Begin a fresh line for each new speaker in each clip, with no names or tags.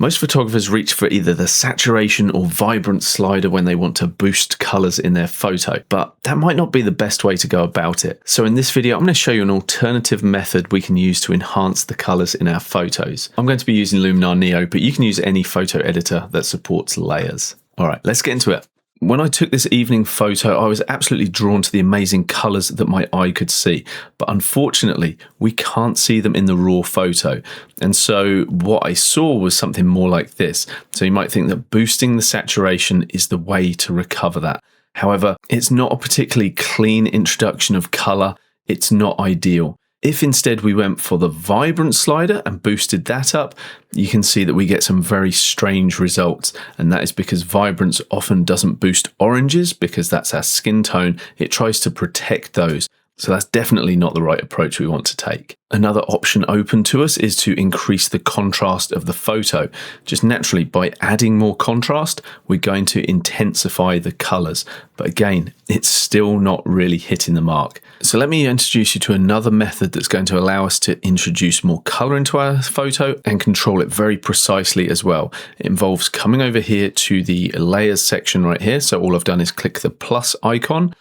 Most photographers reach for either the saturation or vibrance slider when they want to boost colors in their photo, but that might not be the best way to go about it. So in this video, I'm going to show you an alternative method we can use to enhance the colors in our photos. I'm going to be using Luminar Neo, but you can use any photo editor that supports layers. All right, let's get into it. When I took this evening photo, I was absolutely drawn to the amazing colors that my eye could see, but unfortunately, we can't see them in the raw photo. And so what I saw was something more like this. So you might think that boosting the saturation is the way to recover that. However, it's not a particularly clean introduction of color. It's not ideal. If instead we went for the vibrance slider and boosted that up, you can see that we get some very strange results. And that is because vibrance often doesn't boost oranges because that's our skin tone. It tries to protect those. So that's definitely not the right approach we want to take. Another option open to us is to increase the contrast of the photo. Just naturally, by adding more contrast, we're going to intensify the colors. But again, it's still not really hitting the mark. So let me introduce you to another method that's going to allow us to introduce more color into our photo and control it very precisely as well. It involves coming over here to the layers section right here. So all I've done is click the plus icon.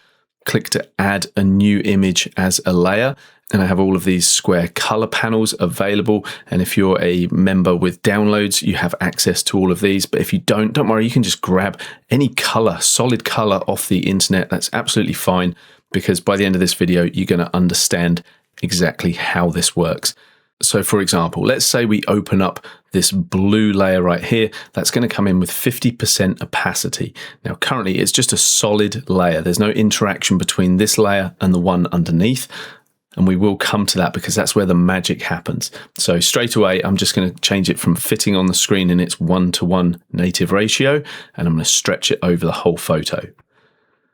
Click to add a new image as a layer, and I have all of these square color panels available. And if you're a member with downloads, you have access to all of these. But if you don't worry, you can just grab any color, solid color off the internet. That's absolutely fine, because by the end of this video, you're going to understand exactly how this works. So for example, let's say we open up this blue layer right here. That's going to come in with 50% opacity. Now, currently it's just a solid layer. There's no interaction between this layer and the one underneath. And we will come to that because that's where the magic happens. So straight away, I'm just going to change it from fitting on the screen in its 1:1 native ratio. And I'm going to stretch it over the whole photo.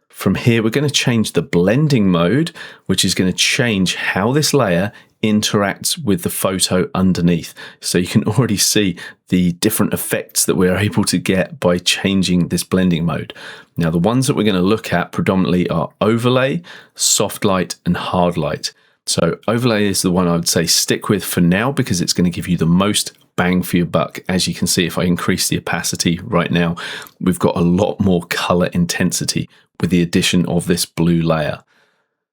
From here, we're going to change the blending mode, which is going to change how this layer interacts with the photo underneath. So you can already see the different effects that we're able to get by changing this blending mode. Now, the ones that we're going to look at predominantly are overlay, soft light, and hard light. So overlay is the one I would say stick with for now because it's going to give you the most bang for your buck. As you can see, if I increase the opacity right now, we've got a lot more color intensity with the addition of this blue layer.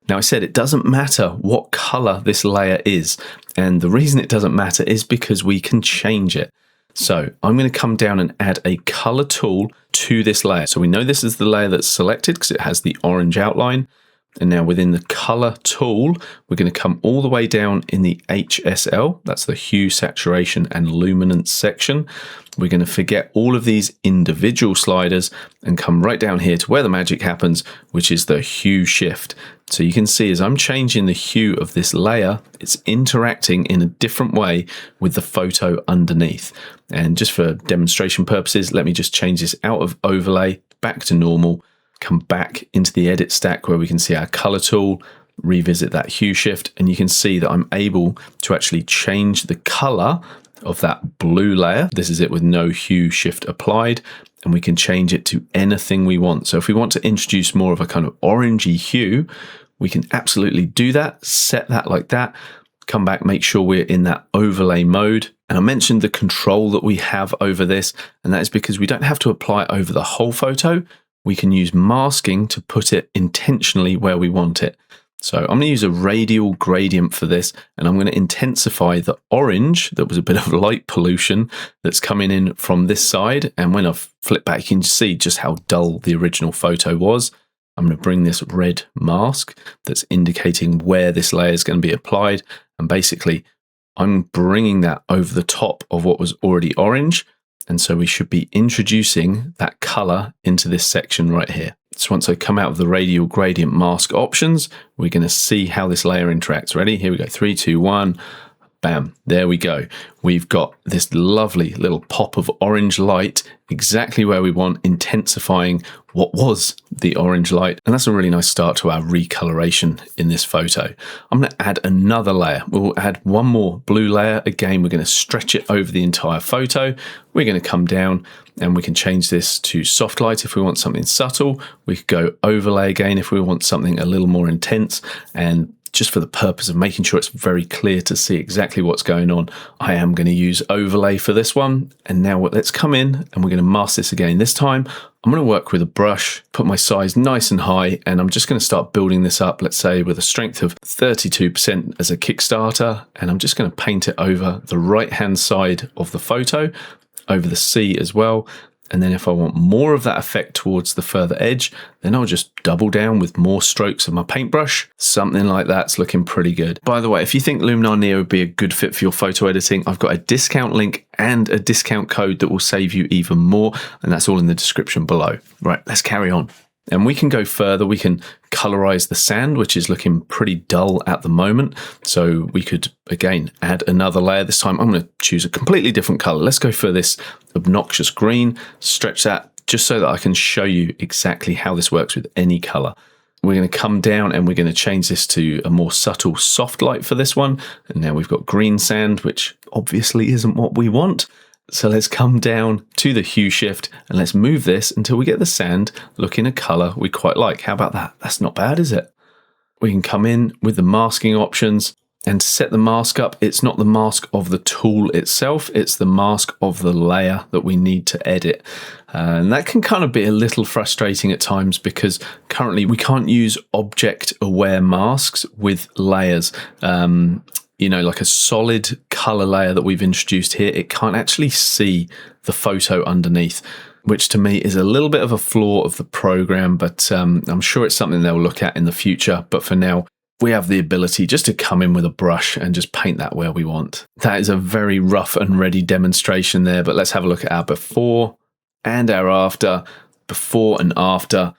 Now, I said it doesn't matter what color this layer is, and the reason it doesn't matter is because we can change it. So I'm going to come down and add a color tool to this layer. So we know this is the layer that's selected because it has the orange outline. And now within the color tool, we're going to come all the way down in the HSL. That's the hue, saturation, and luminance section. We're going to forget all of these individual sliders and come right down here to where the magic happens, which is the hue shift. So you can see as I'm changing the hue of this layer, it's interacting in a different way with the photo underneath. And just for demonstration purposes, let me just change this out of overlay back to normal. Come back into the edit stack where we can see our color tool, revisit that hue shift, and you can see that I'm able to actually change the color of that blue layer. This is it with no hue shift applied, and we can change it to anything we want. So if we want to introduce more of a kind of orangey hue, we can absolutely do that, set that like that, come back, make sure we're in that overlay mode. And I mentioned the control that we have over this, and that is because we don't have to apply it over the whole photo. We can use masking to put it intentionally where we want it. So I'm going to use a radial gradient for this, and I'm going to intensify the orange that was a bit of light pollution that's coming in from this side. And when I flip back, you can see just how dull the original photo was. I'm going to bring this red mask that's indicating where this layer is going to be applied. And basically, I'm bringing that over the top of what was already orange. And so we should be introducing that color into this section right here. So once I come out of the radial gradient mask options, we're going to see how this layer interacts. Ready? Here we go. 3, 2, 1. Bam. There we go. We've got this lovely little pop of orange light exactly where we want, intensifying what was the orange light. And that's a really nice start to our recoloration in this photo. I'm going to add another layer. We'll add one more blue layer. Again, we're going to stretch it over the entire photo. We're going to come down and we can change this to soft light if we want something subtle. We could go overlay again if we want something a little more intense. And just for the purpose of making sure it's very clear to see exactly what's going on, I am going to use overlay for this one. And now let's come in and we're going to mask this again. This time, I'm going to work with a brush, put my size nice and high, and I'm just going to start building this up, let's say with a strength of 32% as a Kickstarter. And I'm just going to paint it over the right-hand side of the photo, over the C as well. And then if I want more of that effect towards the further edge, then I'll just double down with more strokes of my paintbrush. Something like that's looking pretty good. By the way, if you think Luminar Neo would be a good fit for your photo editing, I've got a discount link and a discount code that will save you even more. And that's all in the description below. Right, let's carry on. And we can go further. We can colorize the sand, which is looking pretty dull at the moment. So we could, again, add another layer. This time I'm going to choose a completely different color. Let's go for this obnoxious green, stretch that just so that I can show you exactly how this works with any color. We're going to come down and we're going to change this to a more subtle soft light for this one. And now we've got green sand, which obviously isn't what we want. So let's come down to the hue shift and let's move this until we get the sand looking a color we quite like. How about that? That's not bad, is it? We can come in with the masking options and set the mask up. It's not the mask of the tool itself, it's the mask of the layer that we need to edit. And that can kind of be a little frustrating at times because currently we can't use object aware masks with layers. You know, like a solid color layer that we've introduced here, it can't actually see the photo underneath, which to me is a little bit of a flaw of the program, but I'm sure it's something they'll look at in the future. But for now, we have the ability just to come in with a brush and just paint that where we want. That is a very rough and ready demonstration there, but let's have a look at our before and our after, before and after.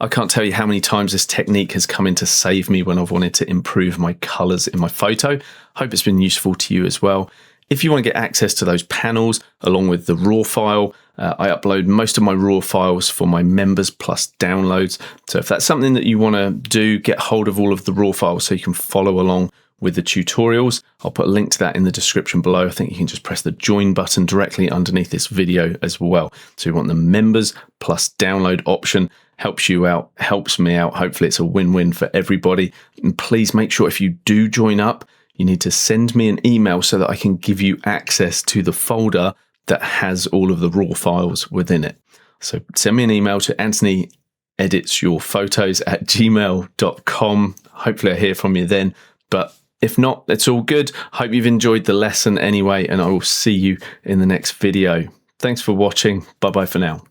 I can't tell you how many times this technique has come in to save me when I've wanted to improve my colors in my photo. Hope it's been useful to you as well. If you want to get access to those panels along with the raw file, I upload most of my raw files for my members plus downloads. So if that's something that you want to do, get hold of all of the raw files so you can follow along with the tutorials. I'll put a link to that in the description below. I think you can just press the join button directly underneath this video as well. So you want the members plus download option. Helps you out, helps me out. Hopefully it's a win-win for everybody. And please make sure if you do join up, you need to send me an email so that I can give you access to the folder that has all of the raw files within it. So send me an email to anthonyeditsyourphotos@gmail.com. Hopefully I hear from you then. But if not, it's all good. Hope you've enjoyed the lesson anyway, and I will see you in the next video. Thanks for watching. Bye-bye for now.